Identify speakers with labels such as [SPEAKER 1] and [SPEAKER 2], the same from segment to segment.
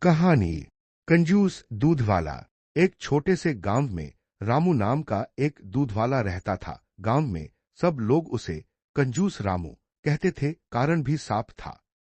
[SPEAKER 1] कहानी। कंजूस दूध वाला। एक छोटे से गांव में रामू नाम का एक दूध वाला रहता था। गांव में सब लोग उसे कंजूस रामू कहते थे, कारण भी साफ था।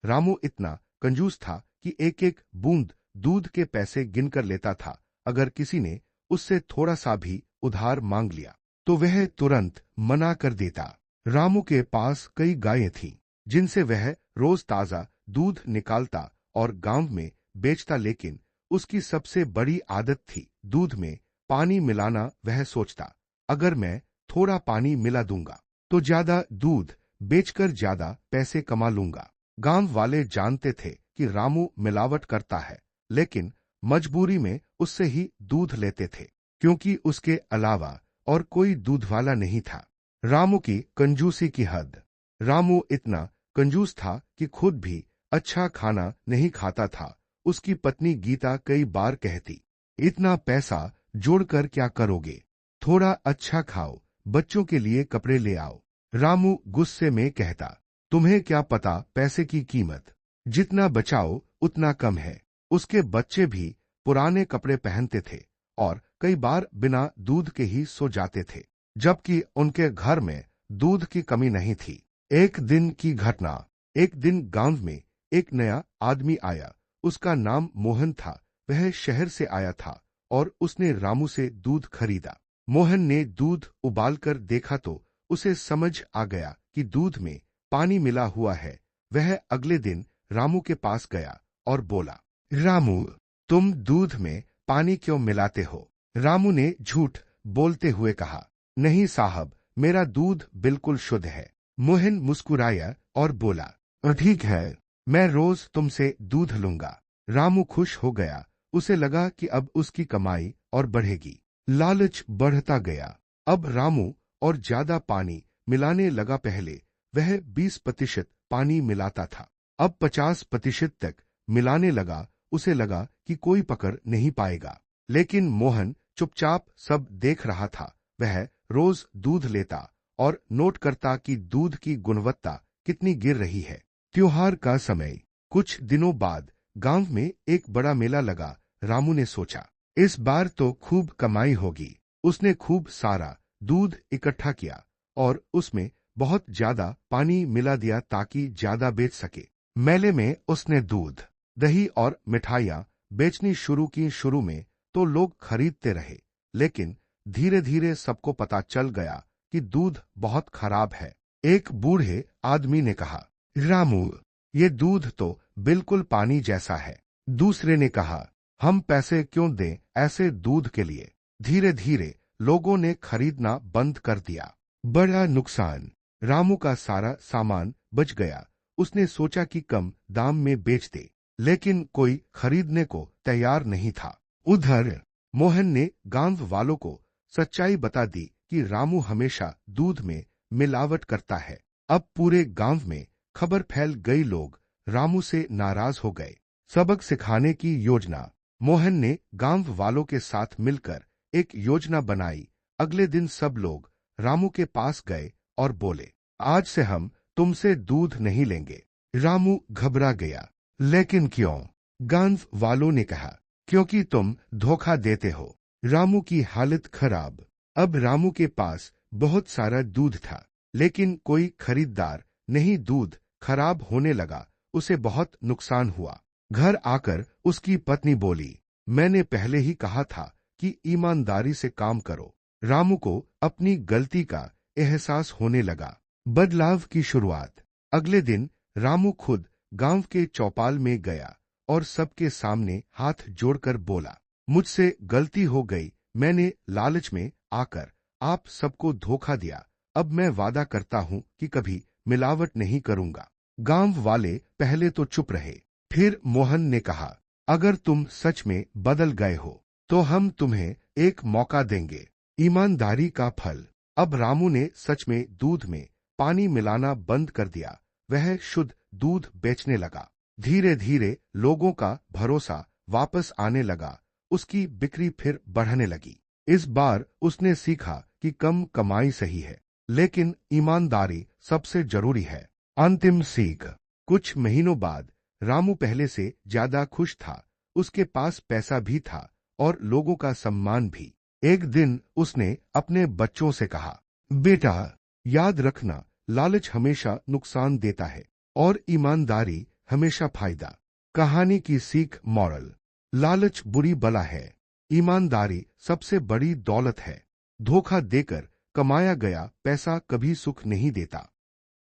[SPEAKER 1] रामू इतना कंजूस था कि एक एक बूंद दूध के पैसे गिनकर लेता था। अगर किसी ने उससे थोड़ा सा भी उधार मांग लिया तो वह तुरंत मना कर देता। रामू के पास कई गायें थीं, जिनसे वह रोज ताजा दूध निकालता और गांव में बेचता। लेकिन उसकी सबसे बड़ी आदत थी दूध में पानी मिलाना। वह सोचता, अगर मैं थोड़ा पानी मिला दूंगा तो ज्यादा दूध बेचकर ज्यादा पैसे कमा लूंगा। गांव वाले जानते थे कि रामू मिलावट करता है, लेकिन मजबूरी में उससे ही दूध लेते थे, क्योंकि उसके अलावा और कोई दूध वाला नहीं था। रामू की कंजूसी की हद। रामू इतना कंजूस था कि खुद भी अच्छा खाना नहीं खाता था। उसकी पत्नी गीता कई बार कहती, इतना पैसा जोड़कर क्या करोगे, थोड़ा अच्छा खाओ, बच्चों के लिए कपड़े ले आओ। रामू गुस्से में कहता, तुम्हें क्या पता पैसे की कीमत, जितना बचाओ उतना कम है। उसके बच्चे भी पुराने कपड़े पहनते थे और कई बार बिना दूध के ही सो जाते थे, जबकि उनके घर में दूध की कमी नहीं थी। एक दिन की घटना। एक दिन गांव में एक नया आदमी आया। उसका नाम मोहन था। वह शहर से आया था और उसने रामू से दूध खरीदा। मोहन ने दूध उबालकर देखा तो उसे समझ आ गया कि दूध में पानी मिला हुआ है। वह अगले दिन रामू के पास गया और बोला, रामू, तुम दूध में पानी क्यों मिलाते हो? रामू ने झूठ बोलते हुए कहा, नहीं साहब, मेरा दूध बिल्कुल शुद्ध है। मोहन मुस्कुराया और बोला, ठीक है, मैं रोज तुमसे दूध लूंगा। रामू खुश हो गया। उसे लगा कि अब उसकी कमाई और बढ़ेगी। लालच बढ़ता गया। अब रामू और ज्यादा पानी मिलाने लगा। पहले वह 20% पानी मिलाता था, अब 50% तक मिलाने लगा। उसे लगा कि कोई पकड़ नहीं पाएगा, लेकिन मोहन चुपचाप सब देख रहा था। वह रोज दूध लेता और नोट करता कि दूध की गुणवत्ता कितनी गिर रही है। त्योहार का समय। कुछ दिनों बाद गांव में एक बड़ा मेला लगा। रामू ने सोचा, इस बार तो खूब कमाई होगी। उसने खूब सारा दूध इकट्ठा किया और उसमें बहुत ज्यादा पानी मिला दिया ताकि ज्यादा बेच सके। मेले में उसने दूध, दही और मिठाइयां बेचनी शुरू की। शुरू में तो लोग खरीदते रहे, लेकिन धीरे धीरे सबको पता चल गया कि दूध बहुत खराब है। एक बूढ़े आदमी ने कहा, रामू, ये दूध तो बिल्कुल पानी जैसा है। दूसरे ने कहा, हम पैसे क्यों दें ऐसे दूध के लिए? धीरे धीरे लोगों ने खरीदना बंद कर दिया। बड़ा नुकसान। रामू का सारा सामान बच गया। उसने सोचा कि कम दाम में बेच दे, लेकिन कोई खरीदने को तैयार नहीं था। उधर मोहन ने गांव वालों को सच्चाई बता दी कि रामू हमेशा दूध में मिलावट करता है। अब पूरे गांव में खबर फैल गई। लोग रामू से नाराज हो गए। सबक सिखाने की योजना। मोहन ने गांव वालों के साथ मिलकर एक योजना बनाई। अगले दिन सब लोग रामू के पास गए और बोले, आज से हम तुमसे दूध नहीं लेंगे। रामू घबरा गया, लेकिन क्यों? गांव वालों ने कहा, क्योंकि तुम धोखा देते हो। रामू की हालत खराब। अब रामू के पास बहुत सारा दूध था, लेकिन कोई खरीदार नहीं। दूध खराब होने लगा। उसे बहुत नुकसान हुआ। घर आकर उसकी पत्नी बोली, मैंने पहले ही कहा था कि ईमानदारी से काम करो। रामू को अपनी गलती का एहसास होने लगा। बदलाव की शुरुआत। अगले दिन रामू खुद गांव के चौपाल में गया और सबके सामने हाथ जोड़कर बोला, मुझसे गलती हो गई। मैंने लालच में आकर आप सबको धोखा दिया। अब मैं वादा करता हूं कि कभी मिलावट नहीं करूंगा। गांव वाले पहले तो चुप रहे, फिर मोहन ने कहा, अगर तुम सच में बदल गए हो तो हम तुम्हें एक मौका देंगे। ईमानदारी का फल। अब रामू ने सच में दूध में पानी मिलाना बंद कर दिया। वह शुद्ध दूध बेचने लगा। धीरे धीरे लोगों का भरोसा वापस आने लगा। उसकी बिक्री फिर बढ़ने लगी। इस बार उसने सीखा कि कम कमाई सही है, लेकिन ईमानदारी सबसे जरूरी है। अंतिम सीख। कुछ महीनों बाद रामू पहले से ज्यादा खुश था। उसके पास पैसा भी था और लोगों का सम्मान भी। एक दिन उसने अपने बच्चों से कहा, बेटा, याद रखना, लालच हमेशा नुकसान देता है और ईमानदारी हमेशा फायदा। कहानी की सीख मॉरल। लालच बुरी बला है, ईमानदारी सबसे बड़ी दौलत है। धोखा देकर कमाया गया पैसा कभी सुख नहीं देता।